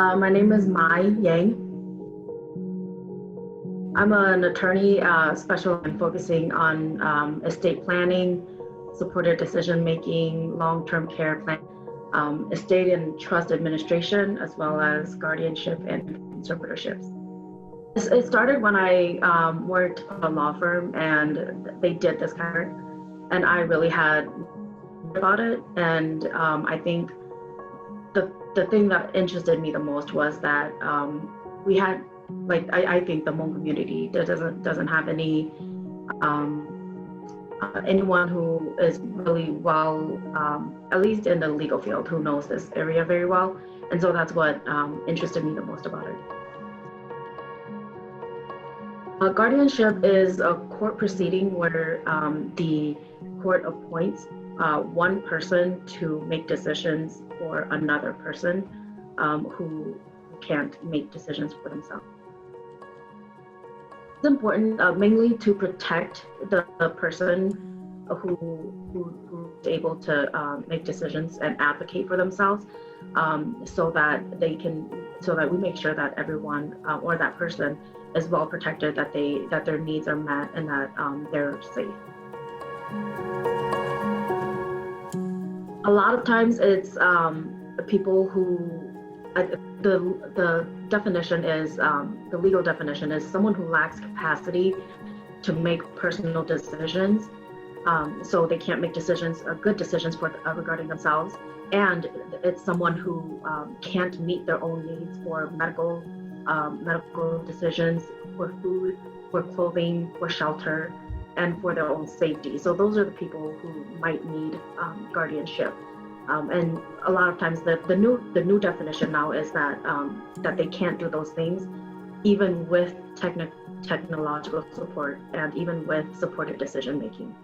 My name is Mai Yang. I'm an attorney special in focusing on estate planning, supported decision making, long-term care plan, estate and trust administration, as well as guardianship and conservatorships. It started when I worked at a law firm and they did this kind of work, and I really had about it. And I think the thing that interested me the most was that we had, I think the Hmong community doesn't have any anyone who is really well, at least in the legal field, who knows this area very well. And so that's what interested me the most about it. Guardianship is a court proceeding where the court appoints one person to make decisions for another person who can't make decisions for themselves. It's important mainly to protect the person who's able to make decisions and advocate for themselves, so that we make sure that everyone or that person is well protected, that their needs are met, and that they're safe. A lot of times it's people who, the definition is, the legal definition is someone who lacks capacity to make personal decisions. So they can't make decisions, good decisions regarding themselves. And it's someone who can't meet their own needs for medical decisions, for food, for clothing, for shelter, and for their own safety. So those are the people who might need guardianship. And a lot of times the new definition now is that that they can't do those things, even with technological support and even with supported decision making.